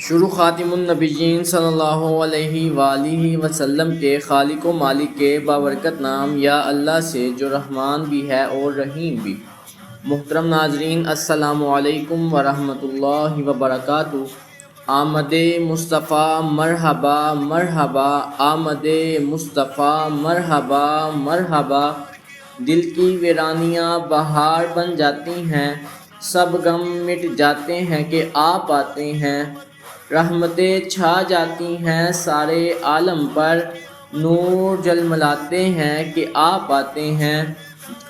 شروع خاتم النبیین صلی اللہ علیہ وآلہ وسلم کے خالق و مالک کے بابرکت نام یا اللہ سے جو رحمان بھی ہے اور رحیم بھی۔ محترم ناظرین، السلام علیکم ورحمۃ اللہ وبرکاتہ۔ آمد مصطفیٰ مرحبا مرحبا، آمد مصطفیٰ مرحبا مرحبا، دل کی ویرانیاں بہار بن جاتی ہیں، سب غم مٹ جاتے ہیں کہ آپ آتے ہیں، رحمتیں چھا جاتی ہیں سارے عالم پر، نور جلملاتے ہیں کہ آپ آتے ہیں،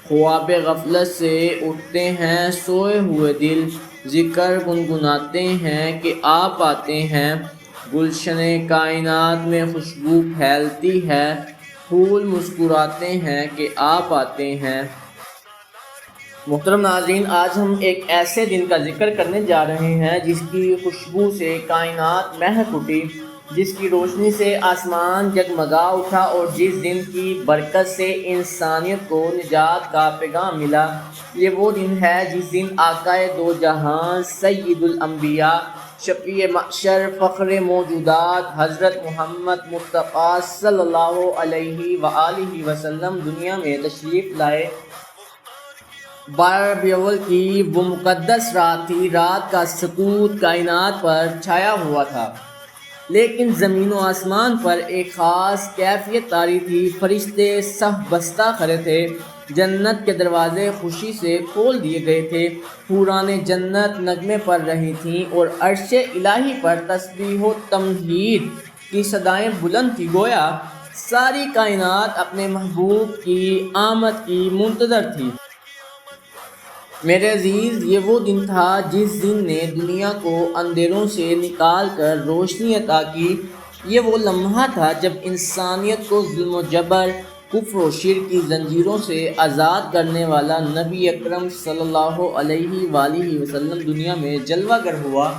خواب غفلت سے اٹھتے ہیں سوئے ہوئے دل، ذکر گنگناتے ہیں کہ آپ آتے ہیں، گلشن کائنات میں خوشبو پھیلتی ہے، پھول مسکراتے ہیں کہ آپ آتے ہیں۔ محترم ناظرین، آج ہم ایک ایسے دن کا ذکر کرنے جا رہے ہیں جس کی خوشبو سے کائنات مہک اٹھی، جس کی روشنی سے آسمان جگمگا اٹھا، اور جس دن کی برکت سے انسانیت کو نجات کا پیغام ملا۔ یہ وہ دن ہے جس دن آقائے دو جہاں، سید الانبیاء، شفیع محشر، فخر موجودات حضرت محمد مصطفیٰ صلی اللہ علیہ وآلہ وسلم دنیا میں تشریف لائے۔ 12 ربیع الاول کی وہ مقدس رات تھی، رات کا سکوت کائنات پر چھایا ہوا تھا، لیکن زمین و آسمان پر ایک خاص کیفیت طاری تھی۔ فرشتے صف بستہ کھڑے تھے، جنت کے دروازے خوشی سے کھول دیے گئے تھے، حوران جنت نغمے پڑھ رہی تھیں، اور عرش الہی پر تسبیح و تمجید کی صدائیں بلند تھی، گویا ساری کائنات اپنے محبوب کی آمد کی منتظر تھی۔ میرے عزیز، یہ وہ دن تھا جس دن نے دنیا کو اندھیروں سے نکال کر روشنی عطا کی۔ یہ وہ لمحہ تھا جب انسانیت کو ظلم و جبر، کفر و شرک کی زنجیروں سے آزاد کرنے والا نبی اکرم صلی اللہ علیہ وآلہ وسلم دنیا میں جلوہ گر ہوا۔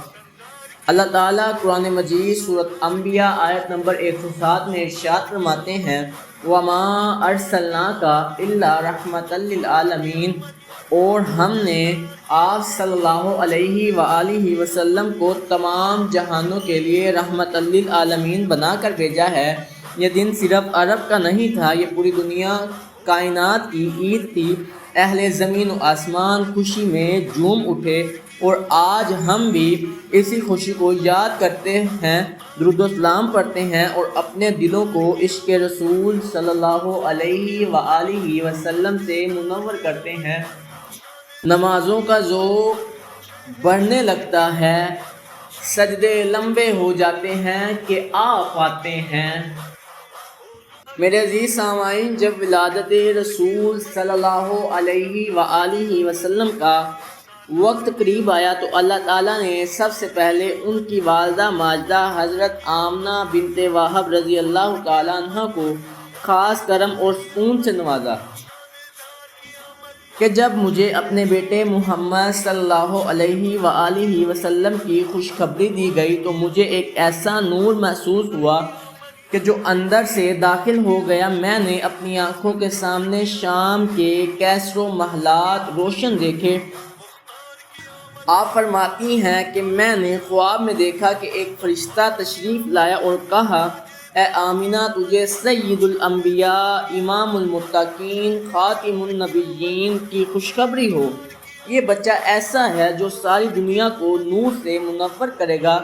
اللہ تعالیٰ قرآن مجید سورۃ انبیاء آیت نمبر 107 میں ارشاد فرماتے ہیں، وَمَا أَرْسَلْنَاكَ إِلَّا رَحْمَةً لِّلْعَالَمِينَ، اور ہم نے آپ صلی اللہ علیہ وآلہ وسلم کو تمام جہانوں کے لیے رحمت للعالمین بنا کر بھیجا ہے۔ یہ دن صرف عرب کا نہیں تھا، یہ پوری دنیا کائنات کی عید تھی۔ اہل زمین و آسمان خوشی میں جھوم اٹھے، اور آج ہم بھی اسی خوشی کو یاد کرتے ہیں، درود و سلام پڑھتے ہیں، اور اپنے دلوں کو عشق رسول صلی اللہ علیہ وآلہ وسلم سے منور کرتے ہیں۔ نمازوں کا ذوق بڑھنے لگتا ہے، سجدے لمبے ہو جاتے ہیں کہ آپ آتے ہیں۔ میرے عزیز سامعین، جب ولادت رسول صلی اللہ علیہ وآلہ وسلم کا وقت قریب آیا تو اللہ تعالیٰ نے سب سے پہلے ان کی والدہ ماجدہ حضرت آمنہ بنت وہب رضی اللہ تعالیٰ عنہ کو خاص کرم اور سکون سے نوازا کہ جب مجھے اپنے بیٹے محمد صلی اللہ علیہ وآلہ وسلم کی خوشخبری دی گئی تو مجھے ایک ایسا نور محسوس ہوا کہ جو اندر سے داخل ہو گیا۔ میں نے اپنی آنکھوں کے سامنے شام کے کیسر و محلات روشن دیکھے۔ آپ فرماتی ہیں کہ میں نے خواب میں دیکھا کہ ایک فرشتہ تشریف لایا اور کہا، اے آمنہ، تجھے سید الانبیاء، امام المتقین، خاتم النبیین کی خوشخبری ہو۔ یہ بچہ ایسا ہے جو ساری دنیا کو نور سے منور کرے گا۔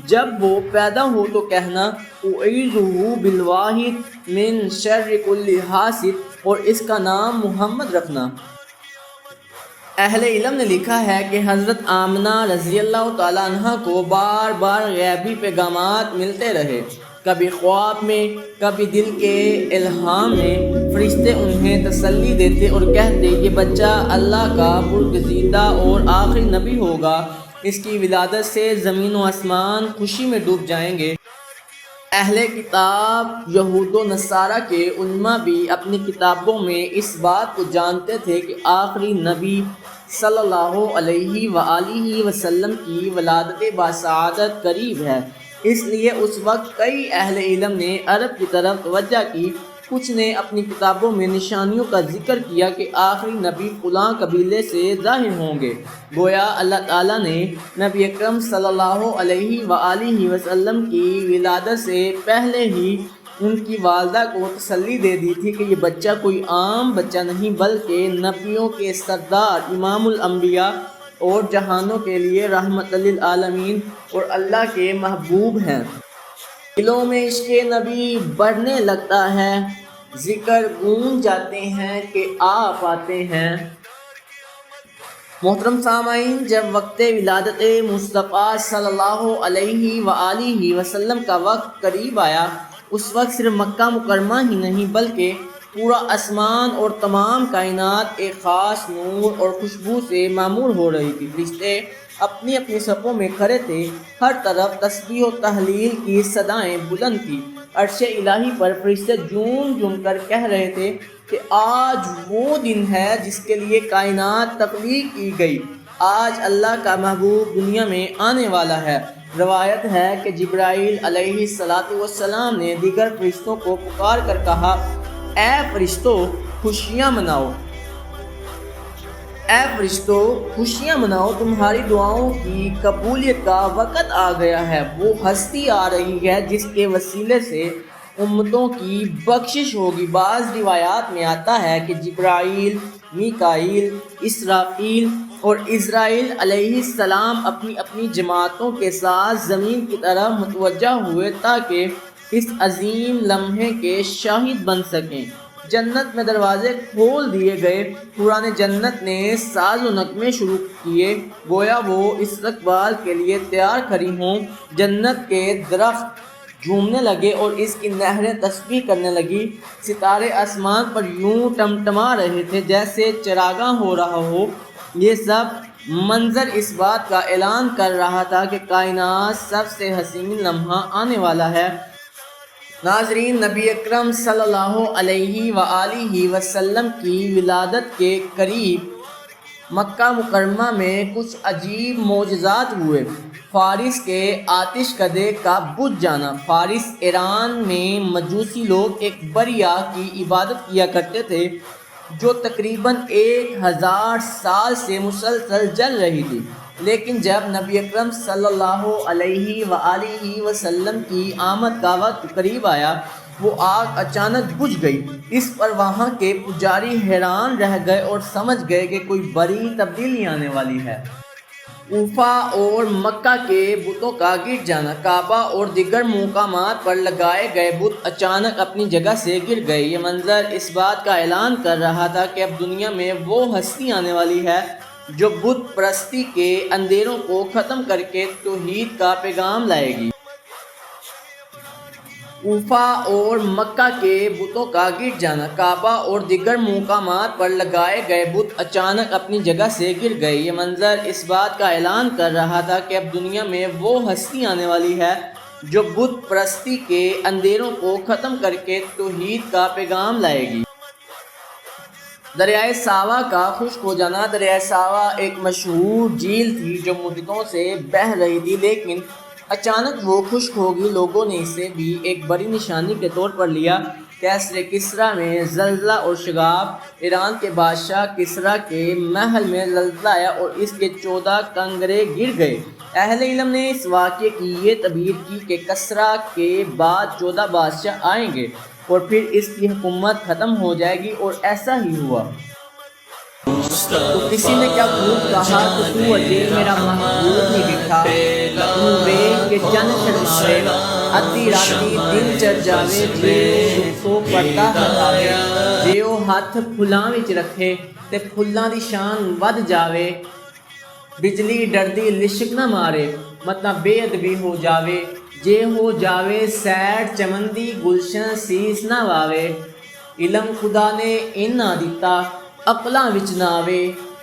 جب وہ پیدا ہو تو کہنا، اعیذہ بالواحد من شر کل حاسد، اور اس کا نام محمد رکھنا۔ اہل علم نے لکھا ہے کہ حضرت آمنہ رضی اللہ تعالیٰ عنہ کو بار بار غیبی پیغامات ملتے رہے، کبھی خواب میں، کبھی دل کے الہام میں۔ فرشتے انہیں تسلی دیتے اور کہتے، یہ بچہ اللہ کا برگزیدہ اور آخری نبی ہوگا، اس کی ولادت سے زمین و آسمان خوشی میں ڈوب جائیں گے۔ اہل کتاب یہود و نصارہ کے علماء بھی اپنی کتابوں میں اس بات کو جانتے تھے کہ آخری نبی صلی اللہ علیہ وآلہ وسلم کی ولادت باسعادت قریب ہے۔ اس لیے اس وقت کئی اہل علم نے عرب کی طرف توجہ کی کچھ نے اپنی کتابوں میں نشانیوں کا ذکر کیا کہ آخری نبی فلاں قبیلے سے ظاہر ہوں گے۔ گویا اللہ تعالیٰ نے نبی اکرم صلی اللہ علیہ وآلہ وسلم کی ولادت سے پہلے ہی ان کی والدہ کو تسلی دے دی تھی کہ یہ بچہ کوئی عام بچہ نہیں بلکہ نبیوں کے سردار، امام الانبیاء اور جہانوں کے لیے رحمت للعالمین اور اللہ کے محبوب ہیں۔ دلوں میں عشق نبی بڑھنے لگتا ہے، ذکر گونج جاتے ہیں کہ آپ آتے ہیں۔ محترم سامعین، جب وقت ولادت مصطفیٰ صلی اللہ علیہ وآلہ وسلم کا وقت قریب آیا، اس وقت صرف مکہ مکرمہ ہی نہیں بلکہ پورا آسمان اور تمام کائنات ایک خاص نور اور خوشبو سے معمور ہو رہی تھی۔ فرشتے اپنی اپنی صفوں میں کھڑے تھے، ہر طرف تسبیح و تحلیل کی صدائیں بلند تھیں۔ عرش الہی پر فرشتے جھوم جھوم کر کہہ رہے تھے کہ آج وہ دن ہے جس کے لیے کائنات تخلیق کی گئی، آج اللہ کا محبوب دنیا میں آنے والا ہے۔ روایت ہے کہ جبرائیل علیہ السلام نے دیگر فرشتوں کو پکار کر کہا، اے فرشتوں خوشیاں مناؤ، اے فرشتوں خوشیاں مناؤ، تمہاری دعاؤں کی قبولیت کا وقت آ گیا ہے۔ وہ ہستی آ رہی ہے جس کے وسیلے سے امتوں کی بخشش ہوگی۔ بعض روایات میں آتا ہے کہ جبرائیل، میکائیل، اسرافیل اور عزرائیل علیہ السلام اپنی اپنی جماعتوں کے ساتھ زمین کی طرف متوجہ ہوئے تاکہ اس عظیم لمحے کے شاہد بن سکیں۔ جنت میں دروازے کھول دیے گئے، پرانے جنت نے ساز و نغمے شروع کیے، گویا وہ اس استقبال کے لیے تیار کھڑی ہوں۔ جنت کے درخت جھومنے لگے اور اس کی نہریں تسبیح کرنے لگی، ستارے آسمان پر یوں ٹمٹما رہے تھے جیسے چراغاں ہو رہا ہو۔ یہ سب منظر اس بات کا اعلان کر رہا تھا کہ کائنات سب سے حسین لمحہ آنے والا ہے۔ ناظرین، نبی اکرم صلی اللہ علیہ وآلہ وسلم کی ولادت کے قریب مکہ مکرمہ میں کچھ عجیب معجزات ہوئے۔ فارس کے آتش کدے کا بجھ جانا۔ فارس ایران میں مجوسی لوگ ایک بڑی آگ کی عبادت کیا کرتے تھے جو تقریباً 1000 سال سے مسلسل جل رہی تھی، لیکن جب نبی اکرم صلی اللہ علیہ وآلہ وسلم کی آمد کا وقت قریب آیا، وہ آگ اچانک بجھ گئی۔ اس پر وہاں کے پجاری حیران رہ گئے اور سمجھ گئے کہ کوئی بڑی تبدیلی آنے والی ہے۔ کوفہ اور مکہ کے بتوں کا گر جانا۔ کعبہ اور دیگر مقامات پر لگائے گئے بت اچانک اپنی جگہ سے گر گئے۔ یہ منظر اس بات کا اعلان کر رہا تھا کہ اب دنیا میں وہ ہستی آنے والی ہے جو بت پرستی کے اندھیروں کو ختم کر کے توحید کا پیغام لائے گی۔ کوفہ اور مکہ کے بتوں کا گر جانا۔ کعبہ اور دیگر مقامات پر لگائے گئے بت اچانک اپنی جگہ سے گر گئے۔ یہ منظر اس بات کا اعلان کر رہا تھا کہ اب دنیا میں وہ ہستی آنے والی ہے جو بت پرستی کے اندھیروں کو ختم کر کے توحید کا پیغام لائے گی۔ دریائے ساوا کا خشک ہو جانا۔ دریائے ساوا ایک مشہور جھیل تھی جو مدتوں سے بہہ رہی تھی، لیکن اچانک وہ خشک ہو گئی۔ لوگوں نے اسے بھی ایک بڑی نشانی کے طور پر لیا۔ کیسر کسریٰ میں زلزلہ اور شگاف۔ ایران کے بادشاہ کسریٰ کے محل میں زلزلہ آیا اور اس کے 14 کنگرے گر گئے۔ اہل علم نے اس واقعے کی یہ تعبیر کی کہ کسریٰ کے بعد 14 بادشاہ آئیں گے اور پھر اس کی حکومت ختم ہو جائے گی، اور ایسا ہی ہوا۔ تو کسی نے کیا خوب کہا کہ تو اجے میرا محبوب نہیں دکھا، تو ویکھ کے چن شرماوے، ادھی راتی دن چڑھ جاوے، جے سو پردہ ہٹاوے، جے او ہاتھ پھلاں وچ رکھے تے پھلاں دی شان ود جاوے، بجلی ڈردی لشک نہ مارے، مطلب بے ادبی ہو جاوے، جے ہو جاوے سیڈ چمن دی گلشن سیس نہ واوے، علم خدا نے انہاں دتا عقلاں وچ نہ آوے،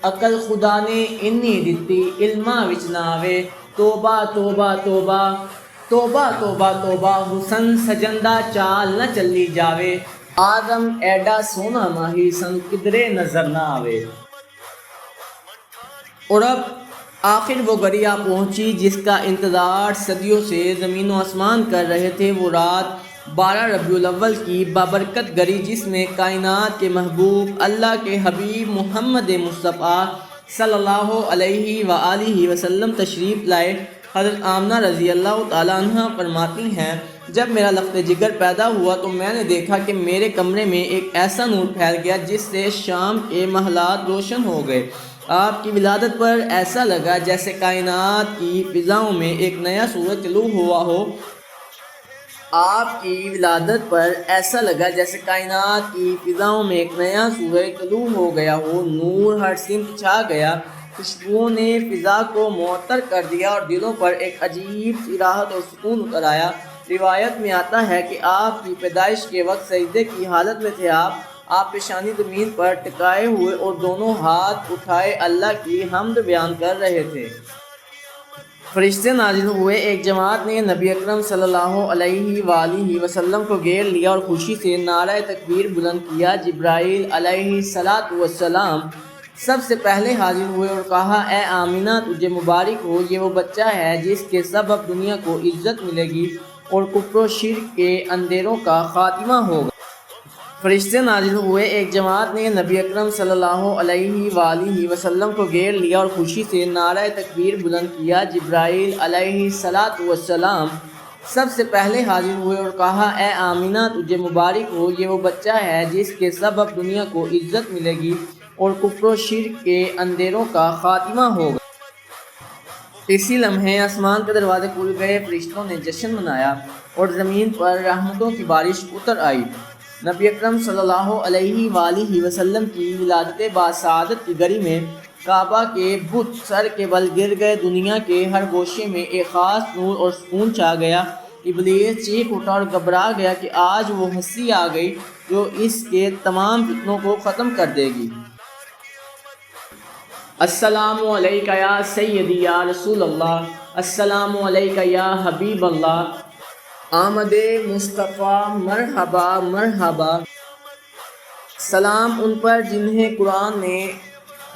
عقل خدا نے انی دتی علماں وچ نہ آوے، توبہ توبہ توبہ توبہ توبہ توبہ، حسن سجندہ چال نہ چلی جاوے، آدم ایڈا سونا ماہی سن کدرے نظر نہ آوے۔ اور اب آخر وہ گھڑی آ پہنچی جس کا انتظار صدیوں سے زمین و آسمان کر رہے تھے۔ وہ رات 12 ربیع الاول کی بابرکت گری جس میں کائنات کے محبوب اللہ کے حبیب محمد مصطفیٰ صلی اللہ علیہ وآلہ وسلم تشریف لائے۔ حضرت آمنہ رضی اللہ تعالیٰ عنہ فرماتی ہیں جب میرا لخت جگر پیدا ہوا تو میں نے دیکھا کہ میرے کمرے میں ایک ایسا نور پھیل گیا جس سے شام کے محلات روشن ہو گئے۔ آپ کی ولادت پر ایسا لگا جیسے کائنات کی فضاؤں میں ایک نیا سورج طلوع ہوا ہو۔ آپ کی ولادت پر ایسا لگا جیسے کائنات کی فضاؤں میں ایک نیا سورج طلوع ہو گیا ہو۔ نور ہر سمت چھا گیا، خوشبوؤں نے فضا کو معطر کر دیا اور دلوں پر ایک عجیب سی راحت اور سکون اتر آیا۔ روایت میں آتا ہے کہ آپ کی پیدائش کے وقت سجدے کی حالت میں تھے۔ آپ پیشانی زمین پر ٹکائے ہوئے اور دونوں ہاتھ اٹھائے اللہ کی حمد بیان کر رہے تھے۔ فرشتے نازل ہوئے، ایک جماعت نے نبی اکرم صلی اللہ علیہ وآلہ وسلم کو گھیر لیا اور خوشی سے نعرہ تکبیر بلند کیا۔ جبرائیل علیہ السلام سب سے پہلے حاضر ہوئے اور کہا اے آمینہ تجھے مبارک ہو، یہ وہ بچہ ہے جس کے سبب دنیا کو عزت ملے گی اور کفر و شرک کے اندھیروں کا خاتمہ ہوگا۔ فرشتے نازل ہوئے، ایک جماعت نے نبی اکرم صلی اللہ علیہ وآلہ وسلم کو گھیر لیا اور خوشی سے نعرہ تکبیر بلند کیا۔ جبرائیل علیہ السلام سب سے پہلے حاضر ہوئے اور کہا اے آمینہ تجھے مبارک ہو، یہ وہ بچہ ہے جس کے سبب دنیا کو عزت ملے گی اور کفر و شرک کے اندھیروں کا خاتمہ ہوگا۔ اسی لمحے آسمان کے دروازے کھل گئے، فرشتوں نے جشن منایا اور زمین پر رحمتوں کی بارش اتر آئی۔ نبی اکرم صلی اللہ علیہ وآلہ وسلم کی ولادت باسعادت کی گری میں کعبہ کے بت سر کے بل گر گئے۔ دنیا کے ہر گوشے میں ایک خاص نور اور سکون چھا گیا۔ ابلیس چیخ اٹھا اور گھبرا گیا کہ آج وہ ہستی آ گئی جو اس کے تمام فتنوں کو ختم کر دے گی۔ السلام علیکہ یا سیدی یا رسول اللہ، السلام علیکہ یا حبیب اللہ، آمد مصطفیٰ مرحبا مرحبا۔ سلام ان پر جنہیں قرآن نے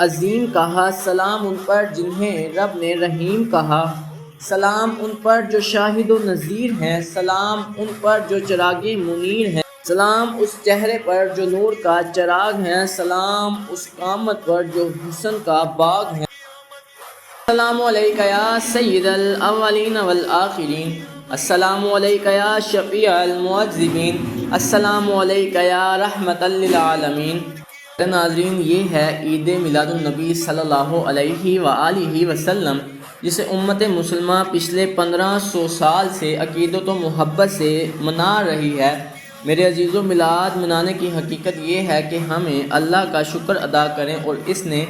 عظیم کہا، سلام ان پر جنہیں رب نے رحیم کہا، سلام ان پر جو شاہد و نذیر ہیں، سلام ان پر جو چراغ منیر ہیں، سلام اس چہرے پر جو نور کا چراغ ہے، سلام اس قامت پر جو حسن کا باغ ہے۔ السلام علیکہ یا سید الاولین والآخرین، السلام علیکہ یا شفیع المعذبین، السلام علیکہ یا رحمت للعالمین۔ ناظرین، یہ ہے عید میلاد النبی صلی اللہ علیہ وآلہ وسلم جسے امت مسلمہ پچھلے 1500 سال سے عقیدت و محبت سے منا رہی ہے۔ میرے عزیزو، میلاد منانے کی حقیقت یہ ہے کہ ہمیں اللہ کا شکر ادا کریں اور اس نے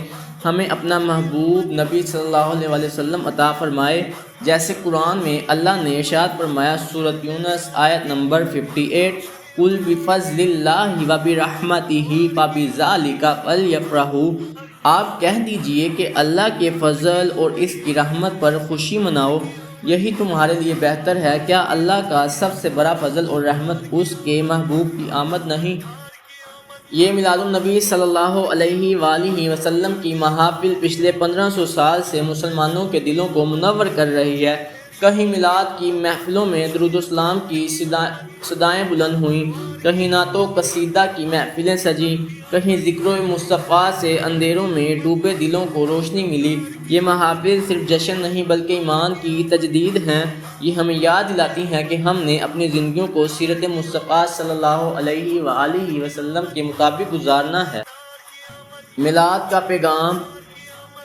ہمیں اپنا محبوب نبی صلی اللہ علیہ وسلم عطا فرمائے، جیسے قرآن میں اللہ نے ارشاد فرمایا سورۃ یونس آیت نمبر 58، قُلْ بِفَضْلِ اللَّهِ وَبِرَحْمَتِهِ فَبِذَلِكَ فَلْيَفْرَحُوا، آپ کہہ دیجئے کہ اللہ کے فضل اور اس کی رحمت پر خوشی مناؤ، یہی تمہارے لیے بہتر ہے۔ کیا اللہ کا سب سے بڑا فضل اور رحمت اس کے محبوب کی آمد نہیں؟ یہ میلاد النبی صلی اللہ علیہ وآلہ وسلم کی محافل پچھلے 1500 سال سے مسلمانوں کے دلوں کو منور کر رہی ہے۔ کہیں میلاد کی محفلوں میں درود و سلام کی صدائیں بلند ہوئیں، کہیں نعت و قصیدہ کی محفلیں سجیں، کہیں ذکر و مصطفیٰ سے اندھیروں میں ڈوبے دلوں کو روشنی ملی۔ یہ محافل صرف جشن نہیں بلکہ ایمان کی تجدید ہیں۔ یہ ہمیں یاد دلاتی ہیں کہ ہم نے اپنی زندگیوں کو سیرت مصطفیٰ صلی اللہ علیہ وآلہ وسلم کے مطابق گزارنا ہے۔ میلاد کا پیغام: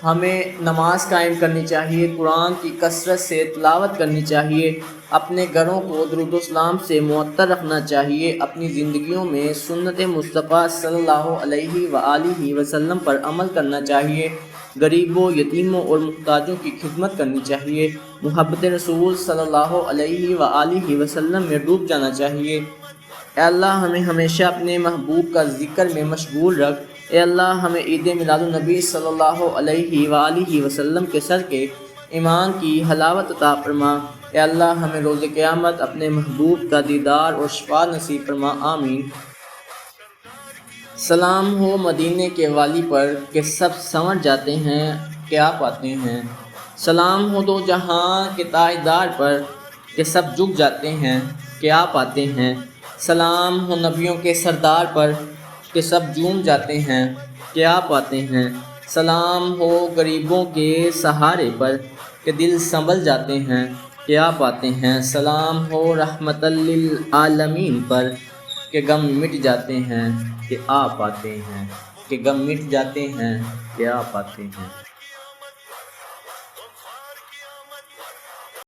ہمیں نماز قائم کرنی چاہیے، قرآن کی کثرت سے تلاوت کرنی چاہیے، اپنے گھروں کو درود و سلام سے معطر رکھنا چاہیے، اپنی زندگیوں میں سنت مصطفیٰ صلی اللہ علیہ وآلہ وسلم پر عمل کرنا چاہیے، غریبوں، یتیموں اور محتاجوں کی خدمت کرنی چاہیے، محبت رسول صلی اللہ علیہ وآلہ وسلم میں ڈوب جانا چاہیے۔ اے اللہ، ہمیں ہمیشہ اپنے محبوب کا ذکر میں مشغول رکھ۔ اے اللہ، ہمیں عید میلاد النبی صلی اللہ علیہ وآلہ وسلم کے صدقے ایمان کی حلاوت عطا فرما۔ اے اللہ، ہمیں روز قیامت اپنے محبوب کا دیدار اور شفاعت نصیب فرما، آمین۔ سلام ہو مدینے کے والی پر کہ سب سنور جاتے ہیں، کیا پاتے ہیں۔ سلام ہو دو جہاں کے تاجدار پر کہ سب جھک جاتے ہیں۔ کہ آپ آتے ہیں۔ سلام ہو نبیوں کے سردار پر کہ سب جھوم جاتے ہیں کہ آپ آتے ہیں۔ سلام ہو غریبوں کے سہارے پر کہ دل سنبھل جاتے ہیں کہ آپ آتے ہیں۔ سلام ہو رحمت للعالمین پر کہ غم مٹ جاتے ہیں کہ آپ آتے ہیں، کہ غم مٹ جاتے ہیں کہ آپ آتے ہیں۔